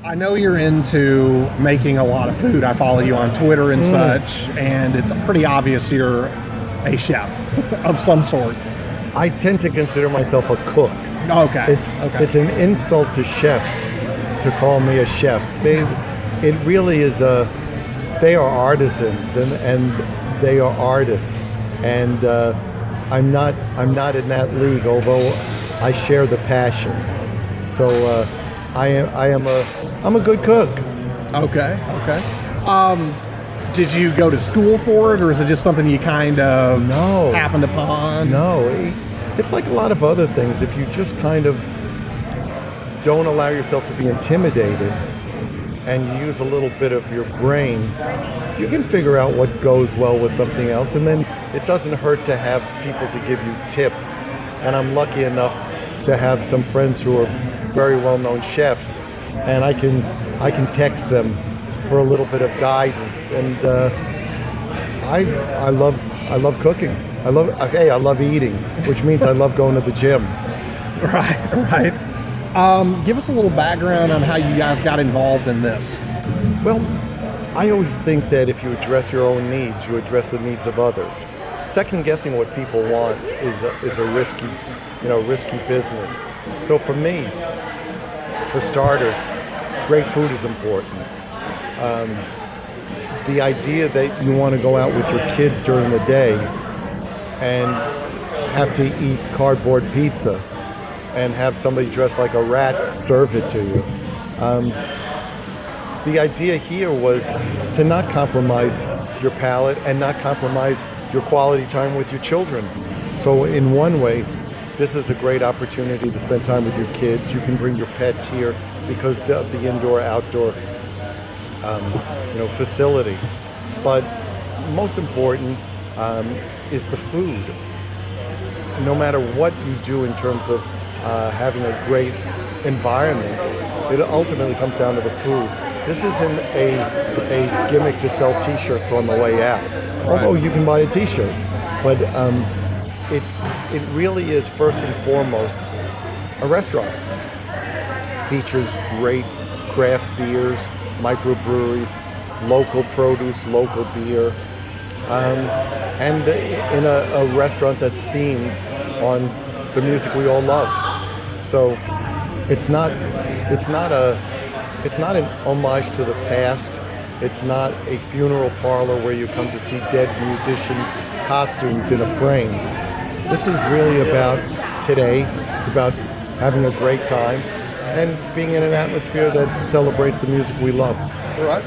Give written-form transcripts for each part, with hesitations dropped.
I know you're into making a lot of food. I follow you on Twitter and such, and it's pretty obvious you're a chef of some sort. I tend to consider myself a cook. Okay. It's an insult to chefs to call me a chef. It really is they are artisans and they are artists, and I'm not in that league, although I share the passion. So I'm a good cook. Okay. Did you go to school for it, or is it just something you kind of happened upon? No, it's like a lot of other things. If you just kind of don't allow yourself to be intimidated and you use a little bit of your brain, you can figure out what goes well with something else, and then it doesn't hurt to have people to give you tips. And I'm lucky enough to have some friends who are very well-known chefs, and I can text them for a little bit of guidance. And I love cooking. I love eating, which means I love going to the gym. Right. Give us a little background on how you guys got involved in this. Well, I always think that if you address your own needs, you address the needs of others. Second guessing what people want is a risky business. So for me, for starters, great food is important. The idea that you want to go out with your kids during the day and have to eat cardboard pizza and have somebody dressed like a rat serve it to you. The idea here was to not compromise your palate and not compromise your quality time with your children. So in one way, this is a great opportunity to spend time with your kids. You can bring your pets here because of the indoor-outdoor facility. But most important is the food. No matter what you do in terms of having a great environment, it ultimately comes down to the food. This isn't a gimmick to sell T-shirts on the way out, although you can buy a T-shirt. But it really is first and foremost a restaurant. Features great craft beers, microbreweries, local produce, local beer, and in a restaurant that's themed on the music we all love. So it's not an homage to the past. It's not a funeral parlor where you come to see dead musicians' costumes in a frame. This is really about today. It's about having a great time and being in an atmosphere that celebrates the music we love. Right.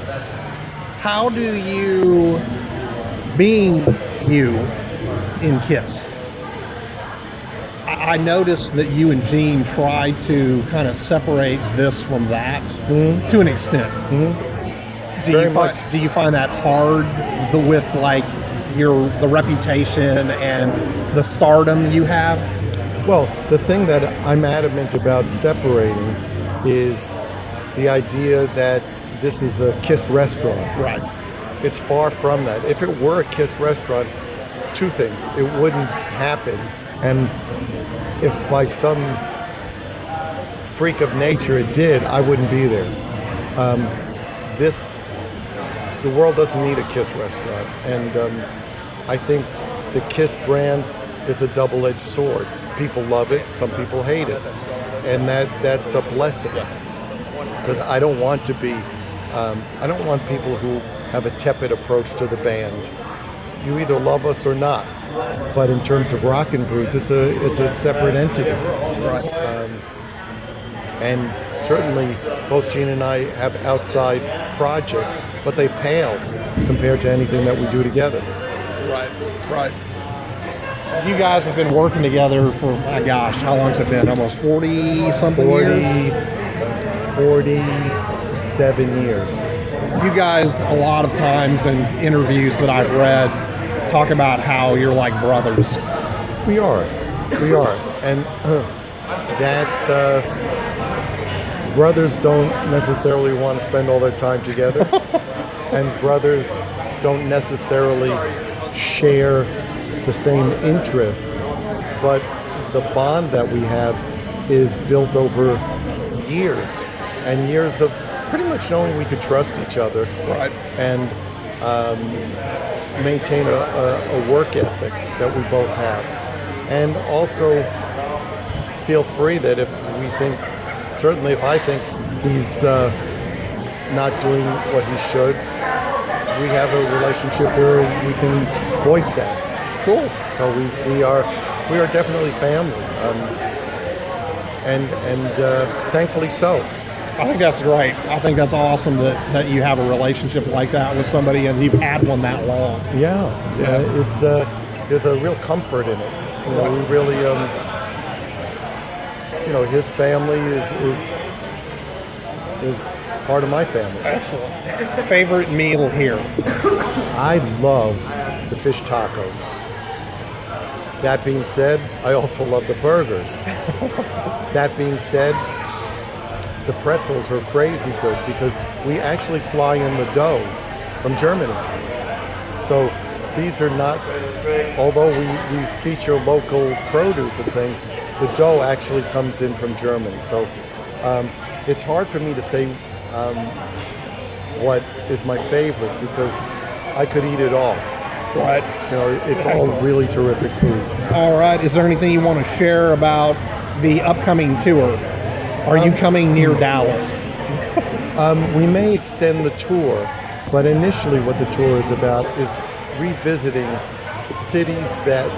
How do you, being you in KISS, I noticed that you and Gene tried to kind of separate this from that to an extent. Do you find that hard with like the reputation and the stardom you have? Well, the thing that I'm adamant about separating is the idea that this is a KISS restaurant. Right. It's far from that. If it were a KISS restaurant, two things. It wouldn't happen. And if by some freak of nature it did, I wouldn't be there. The world doesn't need a KISS restaurant. And I think the KISS brand is a double-edged sword. People love it, some people hate it. And that's a blessing. Because I don't want people who have a tepid approach to the band. You either love us or not. But in terms of Rock and Brews, it's a separate entity. Right. And certainly both Gene and I have outside projects, but they pale compared to anything that we do together. Right. You guys have been working together for, my gosh, how long has it been? Almost 40-something years? 47 years. You guys, a lot of times in interviews that I've read, talk about how you're like brothers. We are. And that's, brothers don't necessarily want to spend all their time together. And brothers don't necessarily share the same interests. But the bond that we have is built over years and years of pretty much knowing we could trust each other, Right. and maintain a work ethic that we both have, and also feel free that if we think, certainly if I think he's not doing what he should, we have a relationship where we can voice that. Cool. So we are definitely family, and thankfully so. I think that's great. I think that's awesome that you have a relationship like that with somebody and you've had one that long. Yeah. It's there's a real comfort in it. You know, we really his family is part of my family. Excellent. Favorite meal here? I love the fish tacos. That being said, I also love the burgers. That being said, the pretzels are crazy good because we actually fly in the dough from Germany. So these are not, although we feature local produce and things, the dough actually comes in from Germany. So it's hard for me to say what is my favorite because I could eat it all. Right. You know, it's all really terrific food. All right. Is there anything you want to share about the upcoming tour? Are you coming near Dallas? We may extend the tour, but initially what the tour is about is revisiting cities that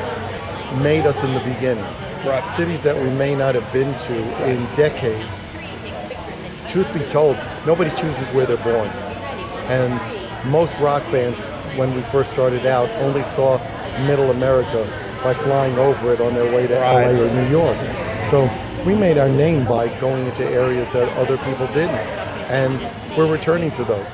made us in the beginning. Right. Cities that we may not have been to in decades. Truth be told, nobody chooses where they're born. And most rock bands, when we first started out, only saw Middle America by flying over it on their way to LA or New York. So we made our name by going into areas that other people didn't. And we're returning to those.